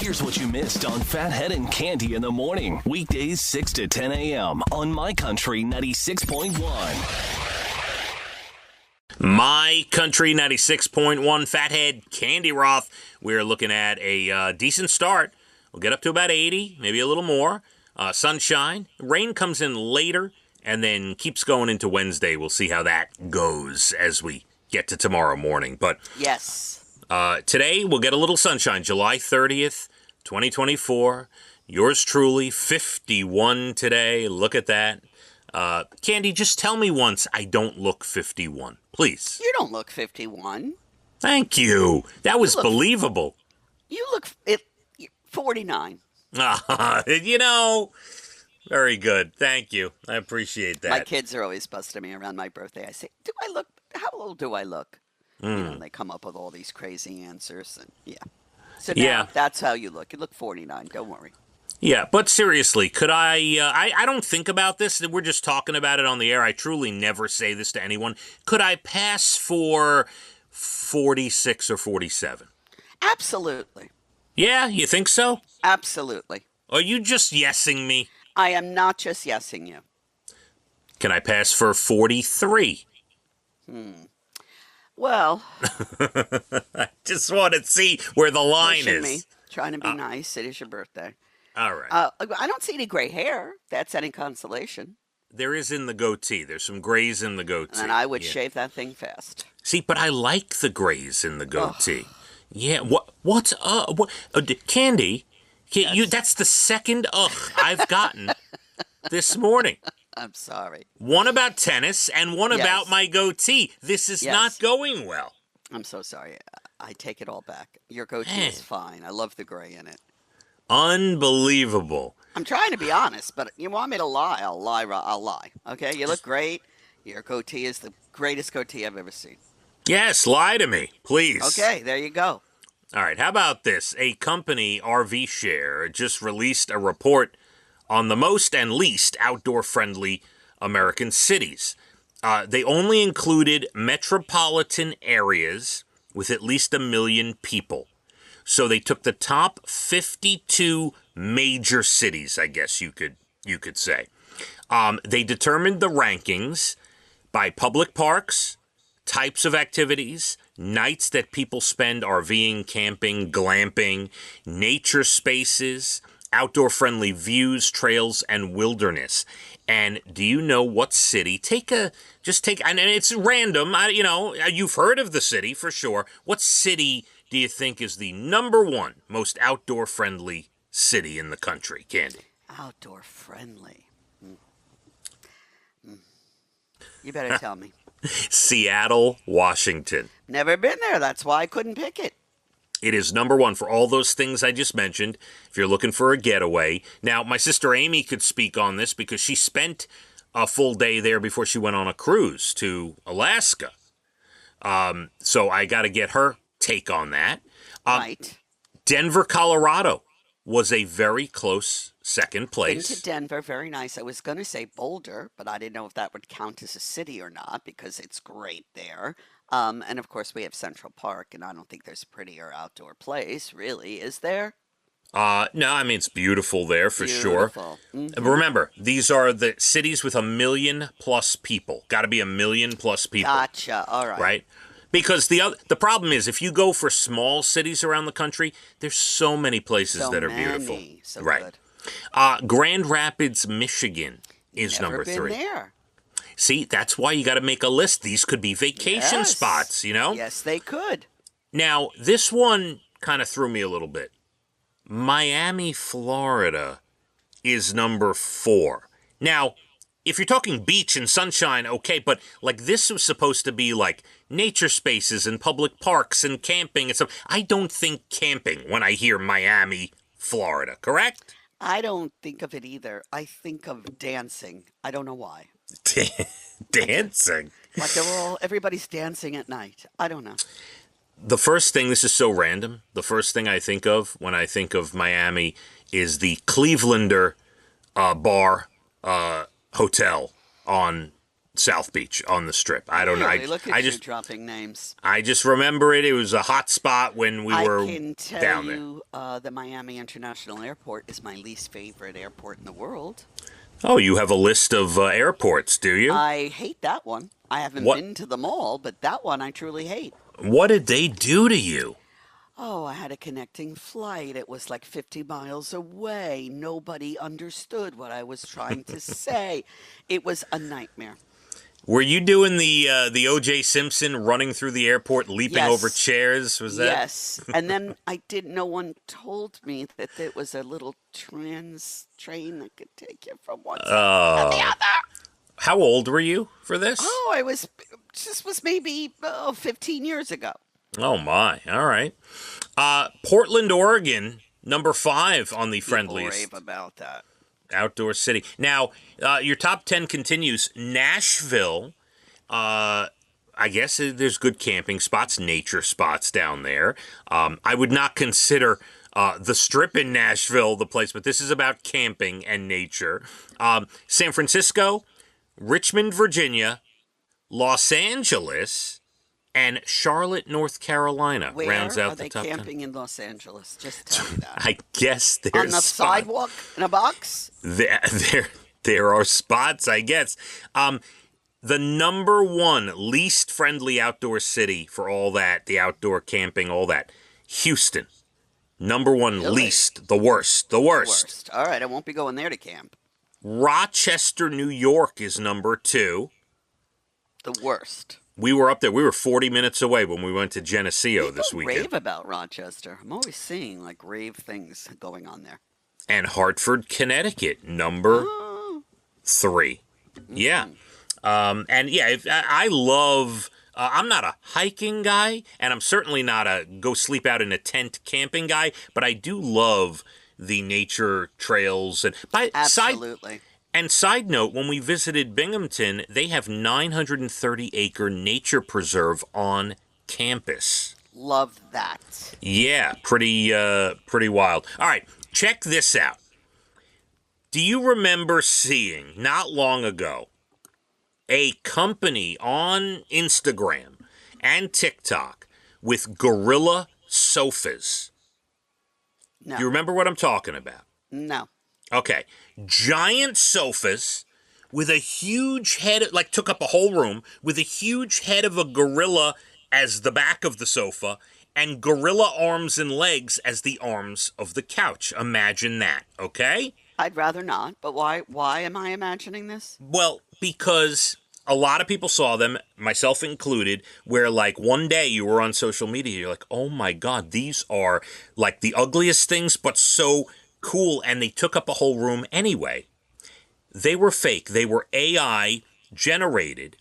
Here's what you missed on Phathead and Cande in the morning. Weekdays 6 to 10 a.m. on My Country 96.1. My Country 96.1 Phathead, Cande Roth. We're looking at a decent start. We'll get up to about 80, maybe a little more. Sunshine. Rain comes in later and then keeps going into Wednesday. We'll see how that goes as we get to tomorrow morning. But yes. Today, we'll get a little sunshine. July 30th, 2024. Yours truly, 51 today. Look at that. Cande, just tell me once I don't look 51. Please. You don't look 51. Thank you. That was believable. You look 49. Very good. Thank you. I appreciate that. My kids are always busting me around my birthday. I say, how old do I look? And they come up with all these crazy answers. And So now that's how you look. You look 49. Don't worry. Yeah, but seriously, could I don't think about this. We're just talking about it on the air. I truly never say this to anyone. Could I pass for 46 or 47? Absolutely. Yeah, you think so? Absolutely. Are you just yesing me? I am not just yesing you. Can I pass for 43? Well, I just want to see where the line is. Me, trying to be nice. It is your birthday. All right. I don't see any gray hair. That's any consolation. There is in the goatee. There's some grays in the goatee. And I would shave that thing fast. See, but I like the grays in the goatee. Yeah. What's Cande? Yes. That's the second I've gotten this morning. I'm sorry. One about tennis and one about my goatee. This is not going well. I'm so sorry. I take it all back. Your goatee is fine. I love the gray in it. Unbelievable. I'm trying to be honest, but you want me to lie, I'll lie. Okay? You look great. Your goatee is the greatest goatee I've ever seen. Yes, lie to me, please. Okay, there you go. All right, how about this? A company, RV Share, just released a report on the most and least outdoor-friendly American cities. They only included metropolitan areas with at least 1 million people. So they took the top 52 major cities, I guess you could say. They determined the rankings by public parks, types of activities, nights that people spend RVing, camping, glamping, nature spaces, outdoor-friendly views, trails, and wilderness. And do you know what city? And it's random. You've heard of the city for sure. What city do you think is the number one most outdoor-friendly city in the country, Cande? Outdoor-friendly. You better tell me. Seattle, Washington. Never been there. That's why I couldn't pick it. It is number one for all those things I just mentioned, if you're looking for a getaway. Now, my sister Amy could speak on this because she spent a full day there before she went on a cruise to Alaska. So I got to get her take on that. Right. Denver, Colorado was a very close second place. Been to Denver, very nice. I was going to say Boulder, but I didn't know if that would count as a city or not because it's great there. And of course, we have Central Park, and I don't think there's a prettier outdoor place, really, is there? No, I mean, it's beautiful there for sure. Mm-hmm. Remember, these are the cities with 1 million plus people. Got to be 1 million plus people. Gotcha. All right. Right? Because the problem is, if you go for small cities around the country, there's so many places that are beautiful. So right. Good. Grand Rapids, Michigan is number 3. Never been there. See, that's why you got to make a list. These could be vacation spots, Yes, they could. Now, this one kind of threw me a little bit. Miami, Florida is number 4. Now, if you're talking beach and sunshine, okay, but like this was supposed to be like nature spaces and public parks and camping and stuff. I don't think camping when I hear Miami, Florida, correct? I don't think of it either. I think of dancing. I don't know why. Dancing? Like everybody's dancing at night. I don't know. The first thing, this is so random, the first thing I think of when I think of Miami is the Clevelander bar hotel on South Beach on the Strip. I don't know. Really? Look at I you just dropping names. I just remember it. It was a hot spot when we were I can tell down there. you the Miami International Airport is my least favorite airport in the world. Oh, you have a list of airports, do you? I hate that one. I haven't What? been to them all, but that one I truly hate. What did they do to you? Oh, I had a connecting flight. It was like 50 miles away. Nobody understood what I was trying to say. It was a nightmare. Were you doing the O.J. Simpson running through the airport, leaping Yes. over chairs? Was that? Yes. And then no one told me that there was a little trans train that could take you from one side to the other. How old were you for this? Oh, this was maybe 15 years ago. Oh my! All right. Portland, Oregon, number 5 on the People friendliest rave about that. outdoor city. Now, your top 10 continues. Nashville. I guess there's good camping spots, nature spots down there. I would not consider the Strip in Nashville the place, but this is about camping and nature. San Francisco, Richmond, Virginia, Los Angeles, and Charlotte, North Carolina Where rounds out are the they top 10. camping in Los Angeles? Just tell me that. I guess there's On the sidewalk in a box? There are spots, I guess. The number 1 least friendly outdoor city for all that, the outdoor camping, all that, Houston. Number 1 Really? least, the worst. Worst. All right, I won't be going there to camp. Rochester, New York is number 2. The worst. We were up there. We were 40 minutes away when we went to Geneseo this People weekend. rave about Rochester. I'm always seeing like rave things going on there. And Hartford, Connecticut, number 3. Yeah. And yeah, I love, I'm not a hiking guy, and I'm certainly not a go sleep out in a tent camping guy, but I do love the nature trails. And Absolutely. Side note, when we visited Binghamton, they have 930-acre nature preserve on campus. Love that. Yeah, pretty wild. All right, check this out. Do you remember seeing, not long ago, a company on Instagram and TikTok with gorilla sofas? No. Do you remember what I'm talking about? No. Okay. Giant sofas with a huge head, like took up a whole room, with a huge head of a gorilla as the back of the sofa, and gorilla arms and legs as the arms of the couch. Imagine that, okay? I'd rather not, but why am I imagining this? Well, because a lot of people saw them, myself included, where like one day you were on social media, you're like, oh my God, these are like the ugliest things, but so cool, and they took up a whole room anyway. They were fake. They were AI generated.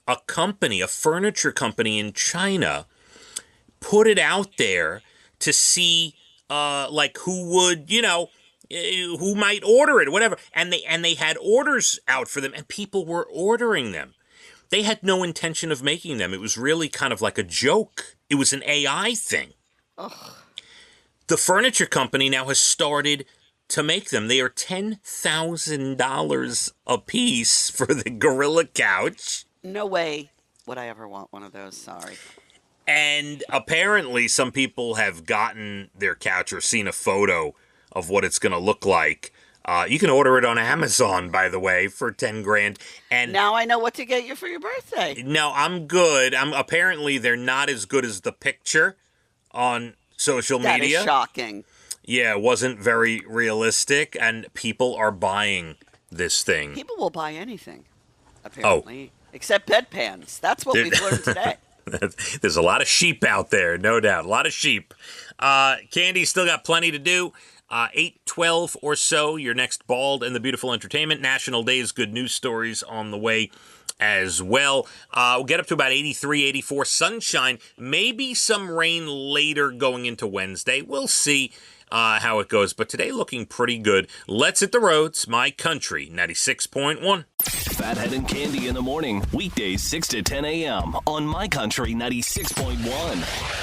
A company, a furniture company in China, put it out there to see like who would, who might order it, whatever. And they had orders out for them, and people were ordering them. They had no intention of making them. It was really kind of like a joke. It was an AI thing. Ugh. The furniture company now has started to make them. They are $10,000 a piece for the gorilla couch. No way would I ever want one of those. Sorry. And apparently some people have gotten their couch or seen a photo of what it's going to look like. You can order it on Amazon, by the way, for 10 grand. And Now I know what to get you for your birthday. no, I'm good. Apparently they're not as good as the picture on social That media. is shocking. Yeah, it wasn't very realistic, and people are buying this thing. People will buy anything, apparently, except bedpans. That's what we've learned today. There's a lot of sheep out there, no doubt. A lot of sheep. Candy's still got plenty to do. 8:12 or so, your next Bald and the Beautiful Entertainment. National Days, good news stories on the way as well. We'll get up to about 83, 84. Sunshine, maybe some rain later going into Wednesday. We'll see how it goes. But today looking pretty good. Let's hit the roads. My Country 96.1. Phathead and Cande in the morning, weekdays 6 to 10 a.m. on My Country 96.1.